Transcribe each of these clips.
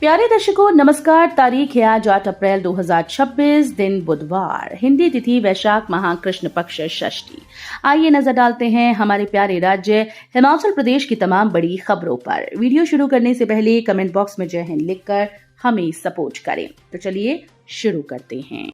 प्यारे दर्शकों नमस्कार। तारीख है आज 8 अप्रैल 2026, दिन बुधवार, हिंदी तिथि वैशाख माह कृष्ण पक्ष षष्ठी। आइए नजर डालते हैं हमारे प्यारे राज्य हिमाचल प्रदेश की तमाम बड़ी खबरों पर। वीडियो शुरू करने से पहले कमेंट बॉक्स में जय हिंद लिखकर हमें सपोर्ट करें। तो चलिए शुरू करते हैं।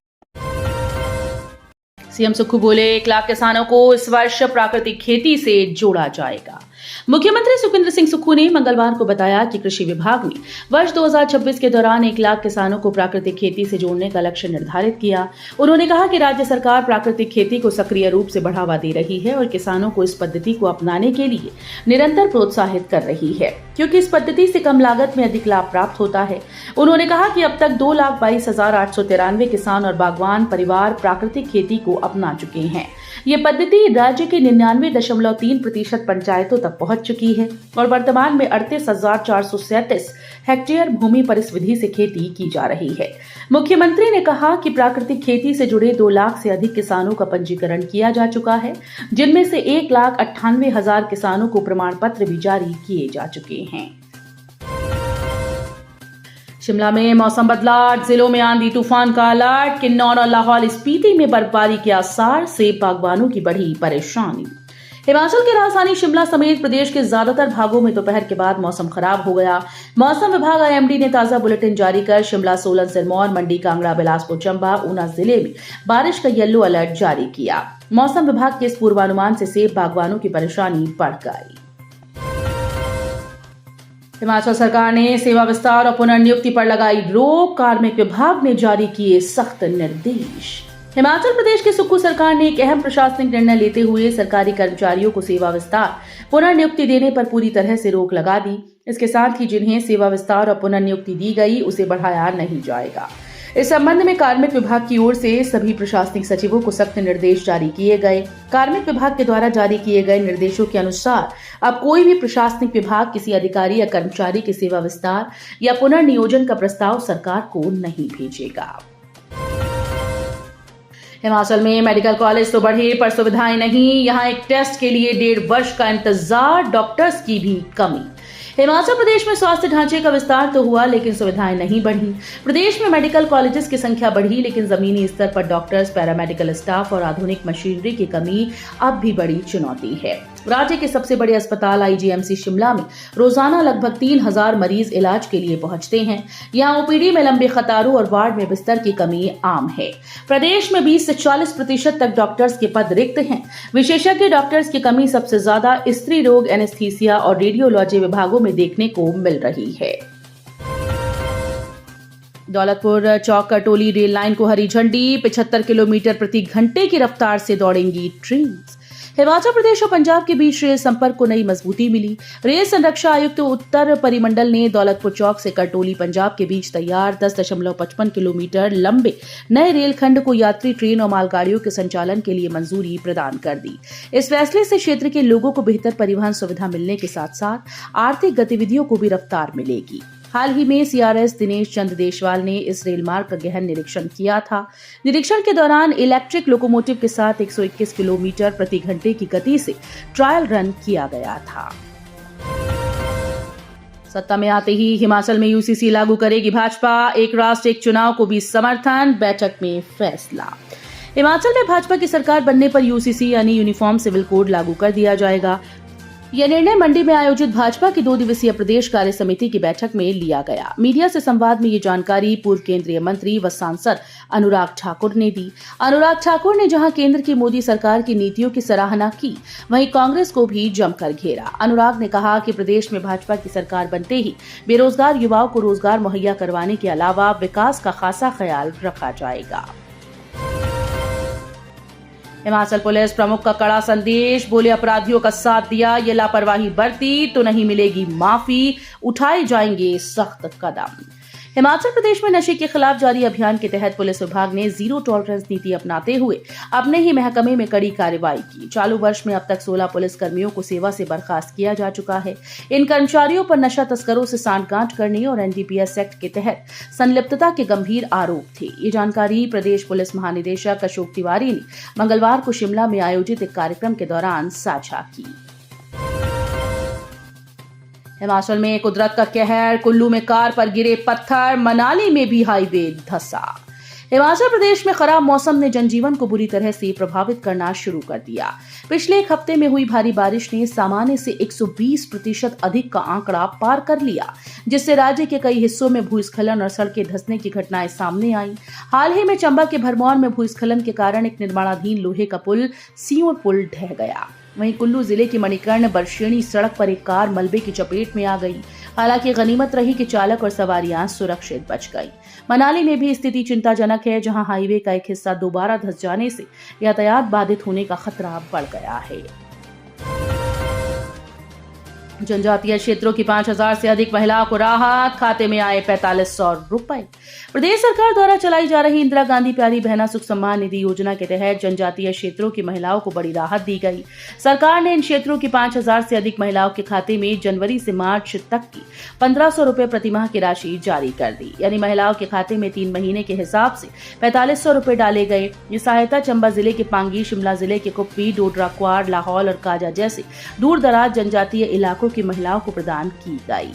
सीएम सुक्खू बोले 1 लाख किसानों को इस वर्ष प्राकृतिक खेती से जोड़ा जाएगा। मुख्यमंत्री सुखविंदर सिंह सुक्खू ने मंगलवार को बताया कि कृषि विभाग ने वर्ष 2026 के दौरान 1 लाख किसानों को प्राकृतिक खेती से जोड़ने का लक्ष्य निर्धारित किया। उन्होंने कहा कि राज्य सरकार प्राकृतिक खेती को सक्रिय रूप से बढ़ावा दे रही है और किसानों को इस पद्धति को अपनाने के लिए निरंतर प्रोत्साहित कर रही है, क्योंकि इस पद्धति से कम लागत में अधिक लाभ प्राप्त होता है। उन्होंने कहा कि अब तक 2,22,893 किसान और बागवान परिवार प्राकृतिक खेती को अपना चुके हैं। ये पद्धति राज्य के 99.3% पंचायतों तक पहुंच चुकी है और वर्तमान में 38,437 हेक्टेयर भूमि पर इस विधि से खेती की जा रही है। मुख्यमंत्री ने कहा कि प्राकृतिक खेती से जुड़े 2 लाख से अधिक किसानों का पंजीकरण किया जा चुका है, जिनमें से 1,98,000 किसानों को प्रमाण पत्र भी जारी किए जा चुके हैं। शिमला में मौसम बदला, 8 जिलों में आंधी तूफान का अलर्ट। किन्नौर और लाहौल स्पीति में बर्फबारी के आसार, सेब बागवानों की बढ़ी परेशानी। हिमाचल की राजधानी शिमला समेत प्रदेश के ज्यादातर भागों में दोपहर के बाद मौसम खराब हो गया। मौसम विभाग आईएमडी ने ताजा बुलेटिन जारी कर शिमला, सोलन, सिरमौर, मंडी, कांगड़ा, बिलासपुर, चंबा, ऊना जिले में बारिश का येलो अलर्ट जारी किया। मौसम विभाग के इस पूर्वानुमान से सेब बागवानों की परेशानी बढ़ गई। हिमाचल सरकार ने सेवा विस्तार और पुनर्नियुक्ति पर लगाई रोक, कार्मिक विभाग ने जारी किए सख्त निर्देश। हिमाचल प्रदेश की सुक्खू सरकार ने एक अहम प्रशासनिक निर्णय लेते हुए सरकारी कर्मचारियों को सेवा विस्तार पुनर्नियुक्ति देने पर पूरी तरह से रोक लगा दी। इसके साथ ही जिन्हें सेवा विस्तार और पुनर्नियुक्ति दी गई उसे बढ़ाया नहीं जाएगा। इस संबंध में कार्मिक विभाग की ओर से सभी प्रशासनिक सचिवों को सख्त निर्देश जारी किए गए। कार्मिक विभाग के द्वारा जारी किए गए निर्देशों के अनुसार अब कोई भी प्रशासनिक विभाग किसी अधिकारी या कर्मचारी के सेवा विस्तार या पुनर्नियोजन का प्रस्ताव सरकार को नहीं भेजेगा। हिमाचल में मेडिकल कॉलेज तो बढ़े पर सुविधाएं नहीं। यहां एक टेस्ट के लिए 1.5 वर्ष का इंतजार, डॉक्टर्स की भी कमी। हिमाचल प्रदेश में स्वास्थ्य ढांचे का विस्तार तो हुआ लेकिन सुविधाएं नहीं बढ़ी। प्रदेश में मेडिकल कॉलेजेस की संख्या बढ़ी लेकिन जमीनी स्तर पर डॉक्टर्स, पैरामेडिकल स्टाफ और आधुनिक मशीनरी की कमी अब भी बड़ी चुनौती है। राज्य के सबसे बड़े अस्पताल आईजीएमसी शिमला में रोजाना लगभग 3,000 मरीज इलाज के लिए पहुंचते हैं। यहाँ ओपीडी में लंबे कतारों और वार्ड में बिस्तर की कमी आम है। प्रदेश में 20 से 40% तक डॉक्टर्स के पद रिक्त हैं। विशेषज्ञ डॉक्टर्स की कमी सबसे ज्यादा स्त्री रोग, एनेस्थीसिया और रेडियोलॉजी विभागों में देखने को मिल रही है। दौलतपुर चौक कटोली रेल लाइन को हरी झंडी, 75 किलोमीटर प्रति घंटे की रफ्तार से दौड़ेंगी ट्रेन। हिमाचल प्रदेश और पंजाब के बीच रेल संपर्क को नई मजबूती मिली। रेल संरक्षा आयुक्त उत्तर परिमंडल ने दौलतपुर चौक से कटोली पंजाब के बीच तैयार 10.55 किलोमीटर लंबे नए रेलखंड को यात्री ट्रेन और मालगाड़ियों के संचालन के लिए मंजूरी प्रदान कर दी। इस फैसले से क्षेत्र के लोगों को बेहतर परिवहन सुविधा मिलने के साथ साथ आर्थिक गतिविधियों को भी रफ्तार मिलेगी। हाल ही में सीआरएस दिनेश चंद देशवाल ने इस रेल मार्ग का गहन निरीक्षण किया था। निरीक्षण के दौरान इलेक्ट्रिक लोकोमोटिव के साथ 121 किलोमीटर प्रति घंटे की गति से ट्रायल रन किया गया था। सत्ता में आते ही हिमाचल में यूसीसी लागू करेगी भाजपा, एक राष्ट्र एक चुनाव को भी समर्थन, बैठक में फैसला। हिमाचल में भाजपा की सरकार बनने पर यूसीसी यानी यूनिफॉर्म सिविल कोड लागू कर दिया जाएगा। यह निर्णय मंडी में आयोजित भाजपा की 2 दिवसीय प्रदेश कार्य समिति की बैठक में लिया गया। मीडिया से संवाद में ये जानकारी पूर्व केंद्रीय मंत्री व सांसद अनुराग ठाकुर ने दी। अनुराग ठाकुर ने जहां केंद्र की मोदी सरकार की नीतियों की सराहना की, वहीं कांग्रेस को भी जमकर घेरा। अनुराग ने कहा कि प्रदेश में भाजपा की सरकार बनते ही बेरोजगार युवाओं को रोजगार मुहैया करवाने के अलावा विकास का खासा ख्याल रखा जाएगा। हिमाचल पुलिस प्रमुख का कड़ा संदेश, बोले अपराधियों का साथ दिया, ये लापरवाही बरती तो नहीं मिलेगी माफी, उठाए जाएंगे सख्त कदम। हिमाचल प्रदेश में नशे के खिलाफ जारी अभियान के तहत पुलिस विभाग ने जीरो टॉलरेंस नीति अपनाते हुए अपने ही महकमे में कड़ी कार्रवाई की। चालू वर्ष में अब तक 16 पुलिस कर्मियों को सेवा से बर्खास्त किया जा चुका है। इन कर्मचारियों पर नशा तस्करों से सांठगांठ करने और एनडीपीएस एक्ट के तहत संलिप्तता के गंभीर आरोप थे। ये जानकारी प्रदेश पुलिस महानिदेशक अशोक तिवारी ने मंगलवार को शिमला में आयोजित एक कार्यक्रम के दौरान साझा की। हिमाचल में कुदरत का कहर, कुल्लू में कार पर गिरे पत्थर, मनाली में भी हाईवे धंसा। हिमाचल प्रदेश में खराब मौसम ने जनजीवन को बुरी तरह से प्रभावित करना शुरू कर दिया। पिछले एक हफ्ते में हुई भारी बारिश ने सामान्य से 120% अधिक का आंकड़ा पार कर लिया, जिससे राज्य के कई हिस्सों में भूस्खलन और सड़कें धंसने की घटनाएं सामने आई। हाल ही में चंबा के भरमौर में भूस्खलन के कारण एक निर्माणाधीन लोहे का पुल सियोर पुल ढह गया। वहीं कुल्लू जिले की मणिकर्ण बरशेणी सड़क पर एक कार मलबे की चपेट में आ गई। हालांकि गनीमत रही कि चालक और सवारियां सुरक्षित बच गईं। मनाली में भी स्थिति चिंताजनक है, जहां हाईवे का एक हिस्सा दोबारा धंस जाने से यातायात बाधित होने का खतरा बढ़ गया है। जनजातीय क्षेत्रों की 5,000 से अधिक महिलाओं को राहत, खाते में आए 4500 रुपए। प्रदेश सरकार द्वारा चलाई जा रही इंदिरा गांधी प्यारी बहना सुख सम्मान निधि योजना के तहत जनजातीय क्षेत्रों की महिलाओं को बड़ी राहत दी गई। सरकार ने इन क्षेत्रों की 5,000 से अधिक महिलाओं के खाते में जनवरी से मार्च तक की 1500 रुपए प्रतिमाह की राशि जारी कर दी। यानी महिलाओं के खाते में 3 महीने के हिसाब से 4500 रुपए डाले गए। ये सहायता चंबा जिले के पांगी, शिमला जिले के कुप्पी, डोडरा, क्वार, लाहौल और काजा जैसे दूर दराज जनजातीय इलाकों की महिलाओं को प्रदान की गई।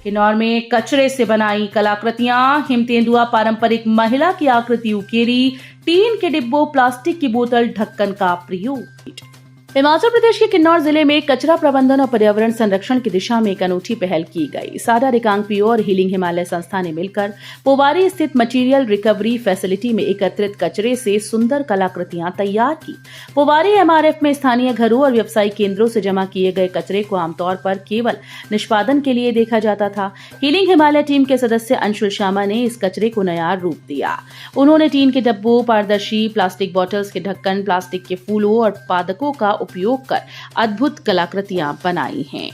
किन्नौर में कचरे से बनाई कलाकृतियां, हिमतेंदुआ पारंपरिक महिला की आकृति उकेरी, टीन के डिब्बों, प्लास्टिक की बोतल, ढक्कन का प्रयोग। हिमाचल प्रदेश के किन्नौर जिले में कचरा प्रबंधन और पर्यावरण संरक्षण की दिशा में एक अनूठी पहल की गई। साडा रिकांगपिओ और हीलिंग हिमालय संस्था ने मिलकर पोवारी स्थित मटेरियल रिकवरी फैसिलिटी में एकत्रित कचरे से सुंदर कलाकृतियां तैयार की। पोवारी एमआरएफ में स्थानीय घरों और व्यवसायिक केंद्रों से जमा किए गए कचरे को आमतौर पर केवल निष्पादन के लिए देखा जाता था। हीलिंग हिमालय टीम के सदस्य अंशुल शर्मा ने इस कचरे को नया रूप दिया। उन्होंने टीन के डब्बों, पारदर्शी प्लास्टिक बॉटल्स के ढक्कन, प्लास्टिक के फूलों और पादकों का उपयोग कर अद्भुत कलाकृतियां बनाई हैं।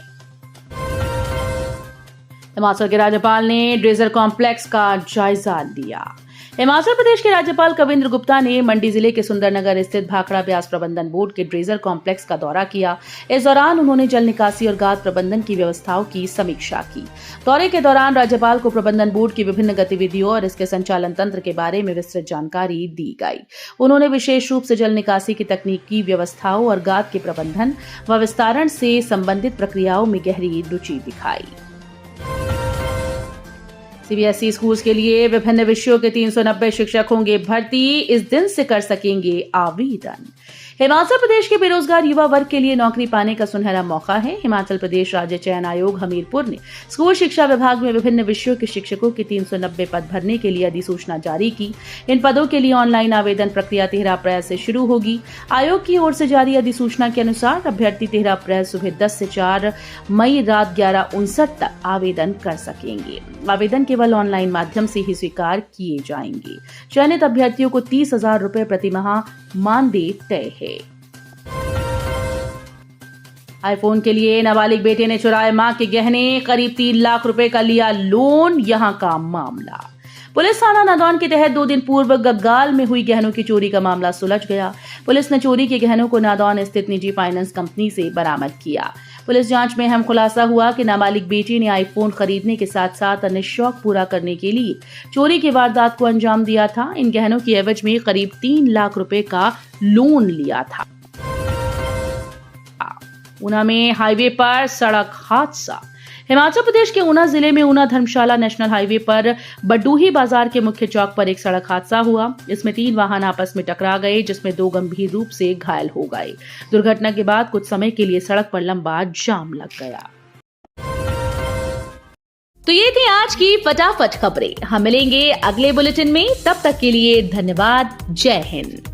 हिमाचल के राज्यपाल ने ड्रेजर कॉम्प्लेक्स का जायजा लिया। हिमाचल प्रदेश के राज्यपाल कविंद्र गुप्ता ने मंडी जिले के सुंदरनगर स्थित भाखड़ा ब्यास प्रबंधन बोर्ड के ड्रेजर कॉम्प्लेक्स का दौरा किया। इस दौरान उन्होंने जल निकासी और गाद प्रबंधन की व्यवस्थाओं की समीक्षा की। दौरे के दौरान राज्यपाल को प्रबंधन बोर्ड की विभिन्न गतिविधियों और इसके संचालन तंत्र के बारे में विस्तृत जानकारी दी गई। उन्होंने विशेष रूप से जल निकासी की तकनीकी व्यवस्थाओं और गाद के प्रबंधन व विस्तारण से संबंधित प्रक्रियाओं में गहरी रुचि दिखाई। सीबीएसई स्कूल्स के लिए विभिन्न विषयों के 390 शिक्षक होंगे भर्ती, इस दिन से कर सकेंगे आवेदन। हिमाचल प्रदेश के बेरोजगार युवा वर्ग के लिए नौकरी पाने का सुनहरा मौका है। हिमाचल प्रदेश राज्य चयन आयोग हमीरपुर ने स्कूल शिक्षा विभाग में विभिन्न विषयों के शिक्षकों के 390 पद भरने के लिए अधिसूचना जारी की। इन पदों के लिए ऑनलाइन आवेदन प्रक्रिया 13 अप्रैल से शुरू होगी। आयोग की ओर से जारी अधिसूचना के अनुसार अभ्यर्थी 13 अप्रैल सुबह 10 से 4 मई रात 11:59 तक आवेदन कर सकेंगे। आवेदन केवल ऑनलाइन माध्यम से ही स्वीकार किए जाएंगे। चयनित अभ्यर्थियों को 30,000 रुपए प्रतिमाह मानदेय तय है। आईफोन के लिए नाबालिग बेटे ने चुराए मां के गहने, करीब 3 लाख रुपए का लिया लोन। यहां का मामला पुलिस थाना नादौन के तहत 2 दिन पूर्व गग्गाल में हुई गहनों की चोरी का मामला सुलझ गया। पुलिस ने चोरी के गहनों को नादौन स्थित निजी फाइनेंस कंपनी से बरामद किया। पुलिस जांच में अहम खुलासा हुआ कि नाबालिग बेटी ने आईफोन खरीदने के साथ साथ अन्य शौक पूरा करने के लिए चोरी की वारदात को अंजाम दिया था। इन गहनों की एवज में करीब 3 लाख रुपए का लोन लिया था। ऊना में हाईवे पर सड़क हादसा। हिमाचल प्रदेश के ऊना जिले में ऊना धर्मशाला नेशनल हाईवे पर बडूही बाजार के मुख्य चौक पर एक सड़क हादसा हुआ। इसमें 3 वाहन आपस में टकरा गए, जिसमें 2 गंभीर रूप से घायल हो गए। दुर्घटना के बाद कुछ समय के लिए सड़क पर लंबा जाम लग गया। तो ये थी आज की फटाफट खबरें। हम मिलेंगे अगले बुलेटिन में, तब तक के लिए धन्यवाद। जय हिंद।